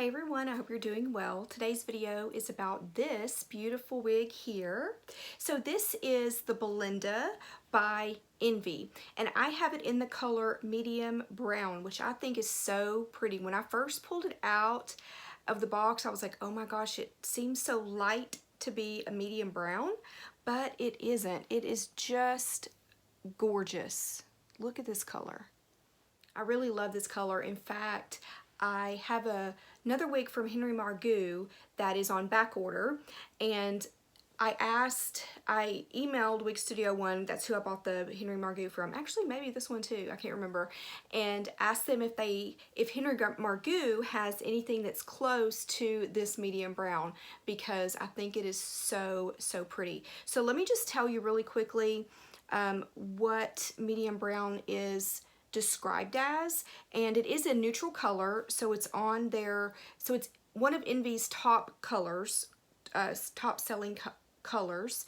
Hey everyone, I hope you're doing well. Today's video is about this beautiful wig here. So this is the Belinda by Envy, and I have it in the color medium brown, which I think is so pretty. When I first pulled it out of the box, I was like, oh my gosh, it seems so light to be a medium brown, but it isn't. It is just gorgeous. Look at this color. I really love this color. In fact, I have another wig from Henry Margaux that is on back order, and I emailed Wig Studio One, that's who I bought the Henry Margaux from, actually maybe this one too, I can't remember, and asked them if Henry Margaux has anything that's close to this medium brown, because I think it is so pretty. So let me just tell you really quickly what medium brown is described as, and it is a neutral color, so it's on there, so it's one of Envy's top colors, top selling colors,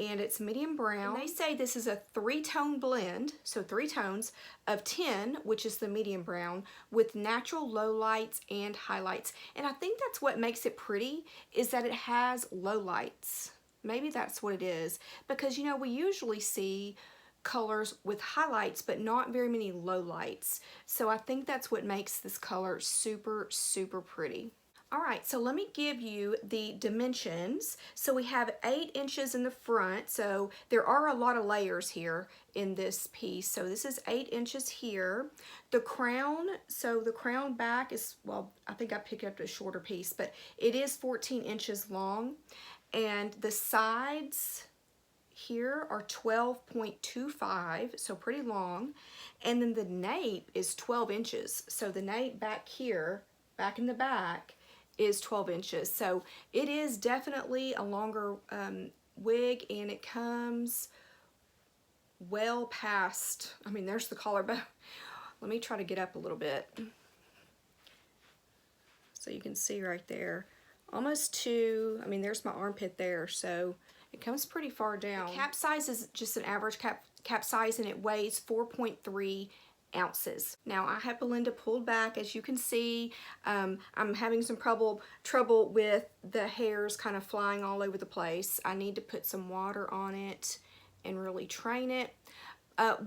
and it's medium brown. And they say this is a 3-tone blend, so 3 tones of 10, which is the medium brown, with natural lowlights and highlights. And I think that's what makes it pretty, is that it has lowlights. Maybe that's what it is, because you know, we usually see colors with highlights but not very many lowlights, so I think that's what makes this color super pretty. Alright, so let me give you the dimensions. So we have 8 inches in the front, so there are a lot of layers here in this piece. So this is 8 inches here. The crown, so the crown back is, well, I think I picked up a shorter piece, but it is 14 inches long, and the sides here are 12.25, so pretty long, and then the nape is 12 inches. So the nape back here, back in the back, is 12 inches. So it is definitely a longer wig, and it comes well past, I mean, there's the collarbone. Let me try to get up a little bit so you can see right there. Almost to, I mean, there's my armpit there, so it comes pretty far down. The cap size is just an average cap size, and it weighs 4.3 ounces. Now I have Belinda pulled back, as you can see. I'm having some trouble with the hairs kind of flying all over the place. I need to put some water on it and really train it.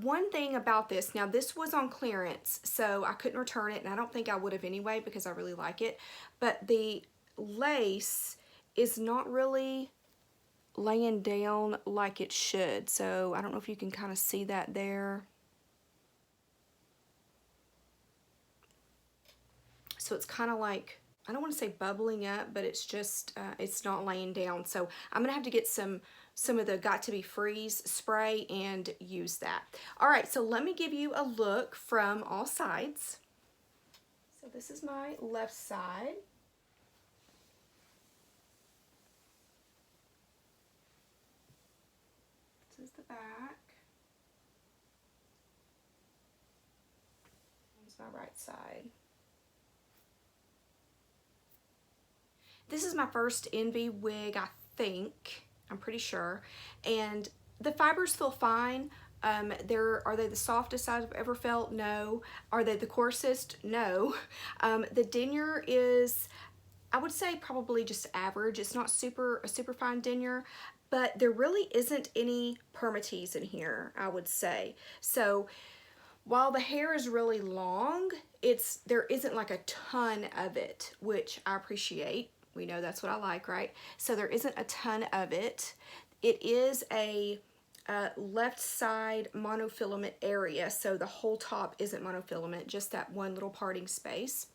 One thing about this, now this was on clearance, so I couldn't return it, and I don't think I would have anyway because I really like it, but the lace is not really laying down like it should. So I don't know if you can kind of see that there. So it's kind of like, I don't want to say bubbling up, but it's just, it's not laying down. So I'm gonna have to get some of the Got to Be Freeze spray and use that. All right, so let me give you a look from all sides. So this is my left side. This is the back. Here's my right side. This is my first Envy wig, I think. I'm pretty sure. And the fibers feel fine. Are they the softest I've ever felt? No. Are they the coarsest? No. The denier is, I would say, probably just average. It's not a super fine denier, but there really isn't any permatease in here, I would say. So while the hair is really long, there isn't like a ton of it, which I appreciate. We know that's what I like, right? So there isn't a ton of it. It is a left side monofilament area, so the whole top isn't monofilament, just that one little parting space.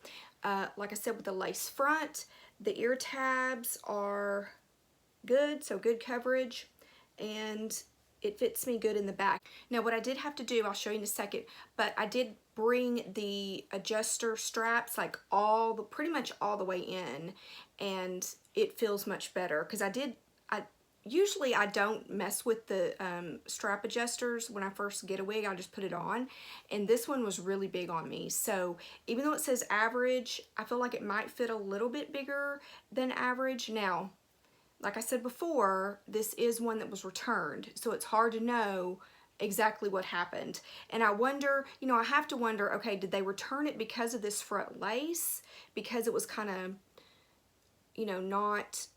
Like I said, with the lace front, the ear tabs are good, so good coverage, and it fits me good in the back. Now what I did have to do, I'll show you in a second, but I did bring the adjuster straps like pretty much all the way in, and it feels much better, because usually I don't mess with the strap adjusters when I first get a wig. I just put it on, and this one was really big on me. So even though it says average, I feel like it might fit a little bit bigger than average. Now, like I said before, this is one that was returned, so it's hard to know exactly what happened. And I wonder, you know, I have to wonder, okay, did they return it because of this front lace? Because it was kind of, you know, not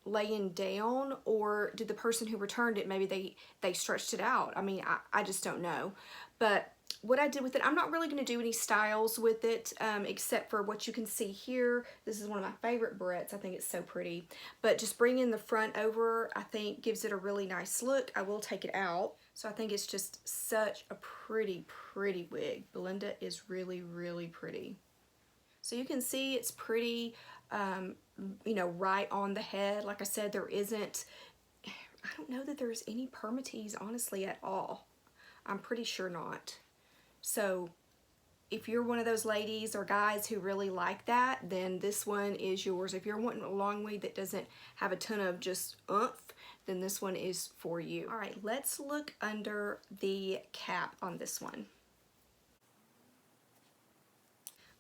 laying down, or did the person who returned it, maybe they stretched it out? I mean, I just don't know. But what I did with it, I'm not really going to do any styles with it, except for what you can see here. This is one of my favorite barrettes. I think it's so pretty. But just bringing the front over, I think gives it a really nice look. I will take it out. So I think it's just such a pretty, pretty wig. Belinda is really, really pretty. So you can see it's pretty, you know, right on the head. Like I said, there isn't, I don't know that there's any permatease honestly at all. I'm pretty sure not. So if you're one of those ladies or guys who really like that, then this one is yours. If you're wanting a long wig that doesn't have a ton of just oomph, then this one is for you. All right, let's look under the cap on this one.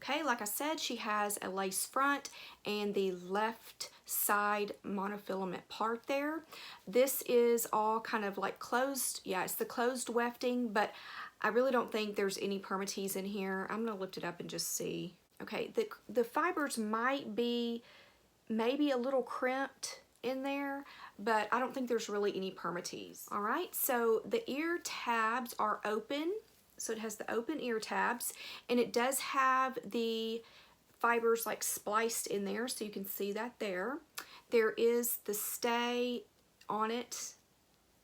Okay, like I said, she has a lace front and the left side monofilament part there. This is all kind of like closed. Yeah, it's the closed wefting, but I really don't think there's any permatease in here. I'm gonna lift it up and just see. Okay, the fibers might be maybe a little crimped in there, but I don't think there's really any permatease. All right, so the ear tabs are open. So it has the open ear tabs, and it does have the fibers like spliced in there, so you can see that there. There is the stay on it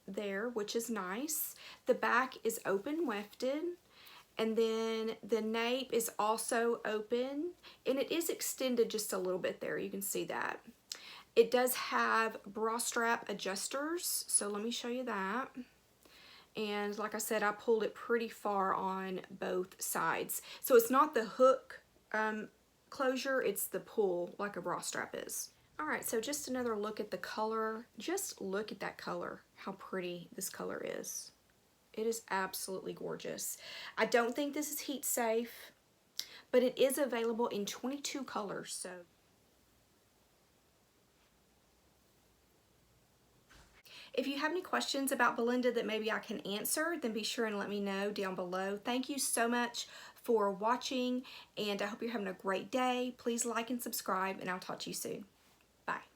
there, which is nice. The back is open wefted, and then the nape is also open, and it is extended just a little bit there. You can see that. It does have bra strap adjusters, so let me show you that. And like I said, I pulled it pretty far on both sides. So it's not the hook closure, it's the pull like a bra strap is. All right, so just another look at the color. Just look at that color, how pretty this color is. It is absolutely gorgeous. I don't think this is heat safe, but it is available in 22 colors, so. If you have any questions about Belinda that maybe I can answer, then be sure and let me know down below. Thank you so much for watching, and I hope you're having a great day. Please like and subscribe, and I'll talk to you soon. Bye.